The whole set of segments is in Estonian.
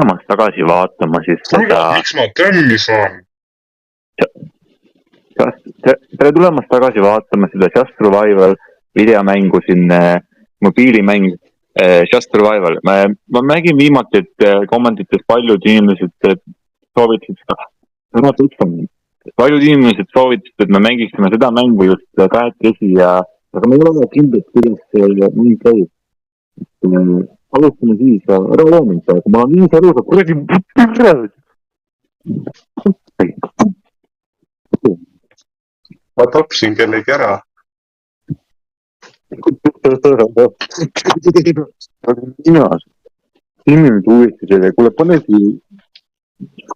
tulemast tagasi vaatama siis kuule, seda, miks ma tälli saan? tere tulemast tagasi vaatama seda Just Survival videomängu siin, mobiilimäng Just Survival. Ma nägin viimati, et kommentites paljud inimesed soovitasid seda, paljud inimesed soovitasid, et me mängiksime seda mängu just kahekesi aga me ei ole kindlad, kuidas see mäng käib. Alustame siis, ära loomint, aga ma olen nii aru, kuradi Ma tapsin kellegi ära. inimesed uuesti selle, kuule panegi,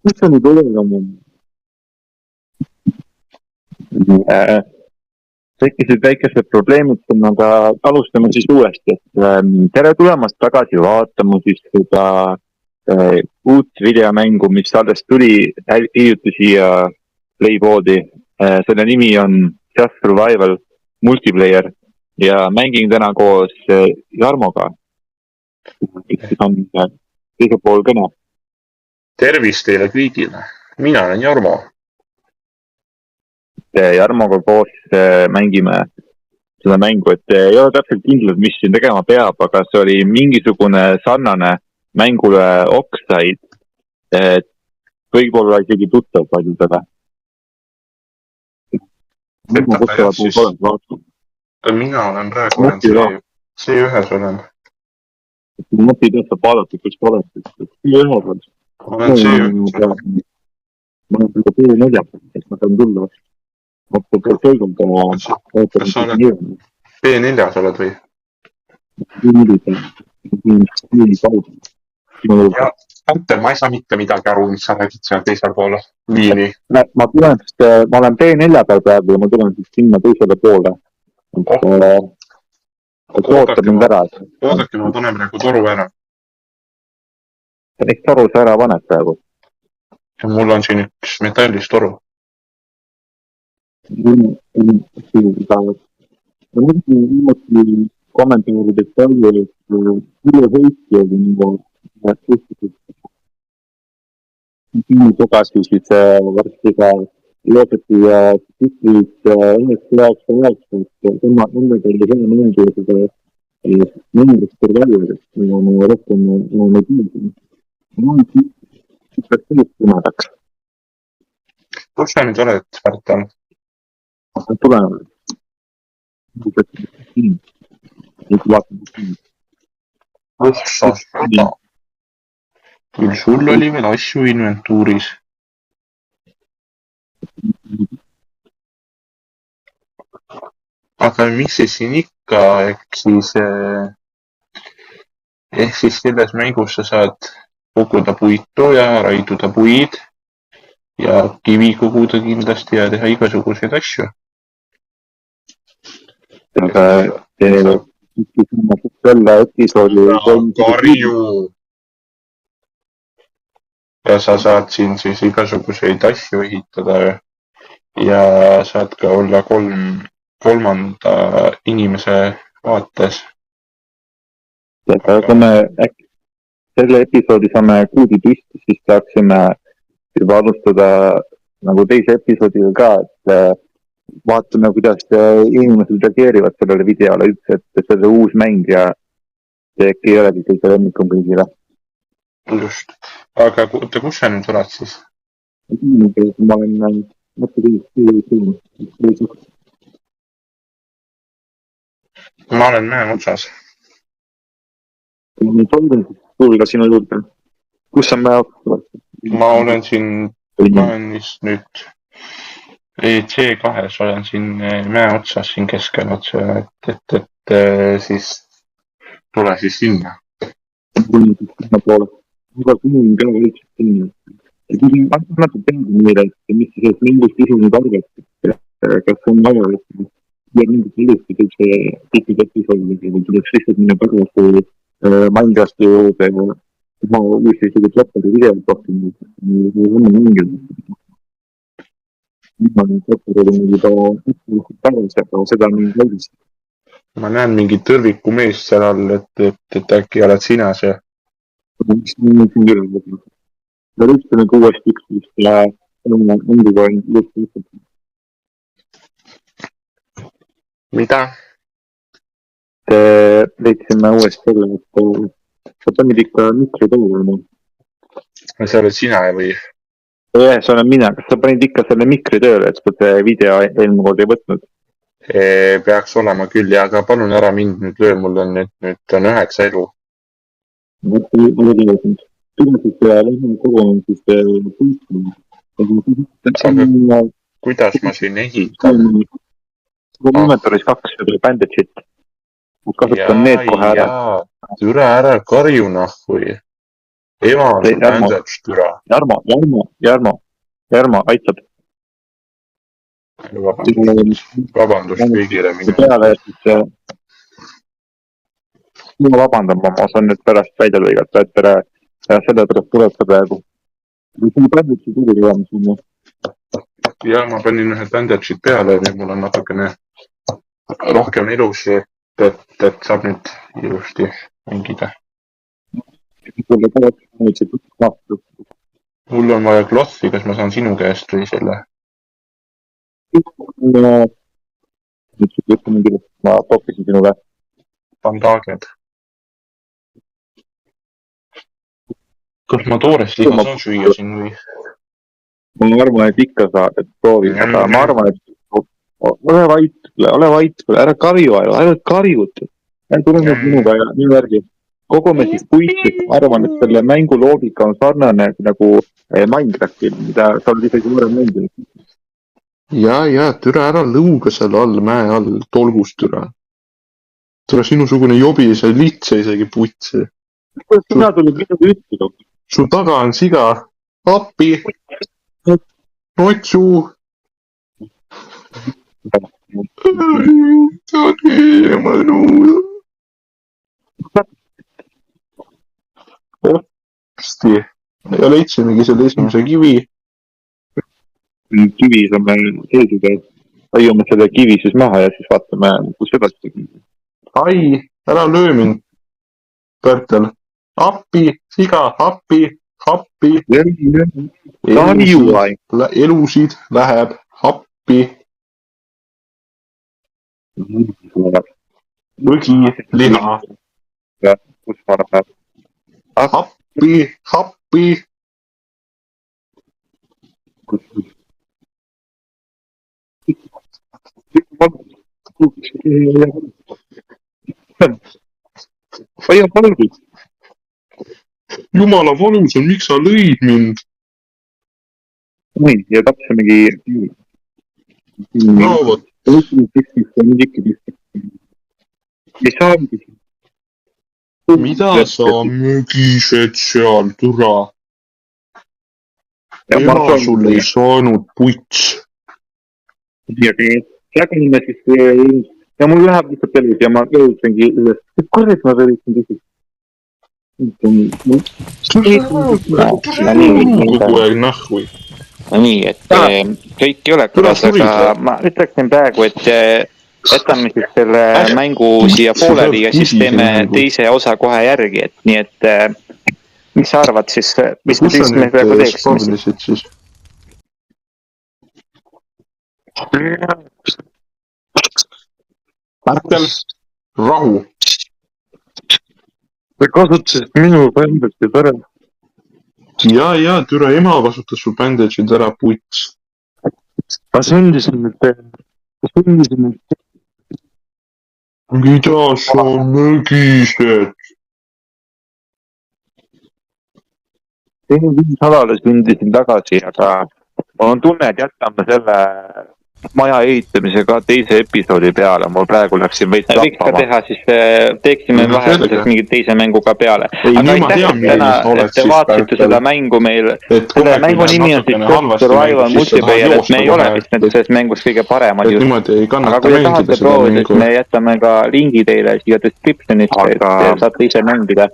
kus sa nüüd olema? Tekkisid väikesed probleemid, aga alustame siis uuesti. Tere tulemast tagasi vaatama siis seda uut videomängu, mis alles tuli hiljuti siia Playboardi. Selle nimi on Just Survival Multiplayer ja mängin täna koos Jarmoga, kes on teise pool kõne. Tervist teile kõigile. Mina olen Jarmo. Jarmoga koos mängime seda mängu, et ei ole täpselt kindlad, mis siin tegema peab, aga see oli mingisugune sarnane mängule Oxide, et võib-olla isegi tuttav paljudele. Mina olen praegu C1-s olen. Mõtti tõstab vaadata, kus ta oled. Olen C1-s. Ma olen seda P4, et ma saan tulla. Kas sa oled P4-s oled või? Ja Antel, ma ei saa mitte midagi aru, mis sa räägid seal teisel poole liini. Ma tulen, sest ma olen P4 peal praegu ja ma tulen siis sinna teisele poole. Ootab mind ära. Oodake, ma panen praegu toru ära. Eks toru sa ära paned praegu? Mul on siin üks metallist toru. Ma mõtlen viimati kommentaarides palju, et üle võitki oli nii tagasi siis varsti ka loodeti ja titlis 999, et tema nendega oli hea mõelda seda mõningast terväljudes, mida ma rohkem me kiisin. Ma olen siis sellest kõnedaks. Kus sa nüüd oled, Spartan? Ma tulen. Küll sul oli veel asju inventuuris. Aga mis see siin ikka, ehk siis selles mängus sa saad koguda puitu ja raiduda puid ja kivi koguda kindlasti ja teha igasuguseid asju. Aga selle episoodi karju! Ja sa saad siin siis igasuguseid asju ehitada ja saad ka olla kolmanda inimese vaates. Aga kui me äkki selle episoodi saame kuudi püsti, siis saaksime juba alustada nagu teise episoodiga ka, et vaatame, kuidas inimesed reageerivad sellele videole üldse, et see on uus mäng ja see äkki ei olegi kõige lemmikum kõigile. Just. Aga kus sa nüüd oled siis? Ma olen Ma olen mäe otsas. Tulga sinu juurde. Kus on mäe otsas? Ma olen vist nüüd C2-s olen siin mäe otsas siin keskel otsa, et siis tule siis sinna. Sinna poole. Iga kunin ka võiks sinna. Ja küsin natuke teada meile, et mis siis mingust isu nüüd arvestab. Kas on vaja, et ja mingit ilusti kõik see tikid episoodid või tuleks lihtsalt minna tagasi Minecrafti juurde ja ma uuesti isegi Tlopperi videod rohkem või mingil. Ma olen Tlopperi juba tagasi, aga seda on valmis. Ma näen mingit tõrviku meest seal all, et äkki oled sina see. Alustame 6-1 ja endiga on lihtsalt. Mida? Leidsime uuesti selle, et sa panid ikka mikri tööle. See oled sina või? Jah, see olen mina. Kas sa panid ikka selle mikri tööle, et sa video eelmine kord ei võtnud? Peaks olema küll, ja aga palun ära mind nüüd löö, mul on nüüd on 9 elu. Kuidas ma siin ehitan? Inventoris 2 bandageit. Kasutan need kohe ära. Türa ära karju nahvui. Ema on su bandage, türa. Jarmo, aitab. Vabandust kõigile minu. Ma vabandan, ma saan nüüd pärast välja lõigata, et selle pärast tuleb ka praegu. Ja ma panin ühed bandage'id peale, nüüd mul on natukene rohkem ilusi, et saab nüüd ilusti mängida. Mul on vaja cloth'i, kas ma saan sinu käest või selle? Ma toppisin sinu käest. Bandaaged. Kas ma toorest liha saan süüa siin või? Ma arvan, et ikka saad, et proovi. Ma arvan, et ole vait, ära karjud. Tule nüüd minuga ja minu järgi. Kogume siis puitud. Ma arvan, et selle mängu loogika on sarnane nagu Minecraftil, mida sa oled isegi võrem mänginud. Ja, türa ära lõuga seal all, mäe all, tolgus türa. Türa sinusugune jobi ei saa litse isegi putsi. Sina tulid midagi ütleda. Su taga on siga. Appi. Notsu. Ta on nii mõnus. Opsti. Ja leidsimegi selle esimese kivi. Kivi saame seesida. Aiume selle kivi siis maha ja siis vaatame, kus edasi tegi. Ai, ära löö mind. Pärtel. Appi, siga, appi. Elusid läheb appi. Mõgi, liha. Kus ma läheb? Appi. Hoia palgid. Jumala valus on, miks sa lõid mind? Nii, ja tapsamegi. No vot. Mida sa mögised seal, türa? Ema sul ei saanud puts. Lägime siis ja mul läheb lihtsalt elus ja ma jõudsengi üles. Korrekt ma võlitsin küsis. Kogu aeg nahvui. Nii, et kõik ei ole kõlas, aga ma ütleksin praegu, et jätame siis selle mängu siia pooleli ja siis teeme teise osa kohe järgi, et nii, et mis sa arvad siis, mis me praegu teeksime siis? Pärtel, rahu. Sa kasutasid minu bandagid ära. Ja, türa ema kasutas su bandagid ära, puts. Ma sundisin nüüd. Mida sa mögised? Salale sundisin tagasi, aga mul on tunne, et jätame selle maja ehitamise ka teise episoodi peale. Mul praegu läksin veits lappama. Võiks ka teha, siis teeksime vahetuseks mingit teise mängu ka peale. Aga aitäh, et te vaatasite seda mängu meil. Selle mängu nimi on siis Survival Multiplayer, et me ei ole vist selles mängus kõige paremad just. Aga kui te tahate proovida, siis me jätame ka lingi teile siia descriptionisse, et saate ise mängida.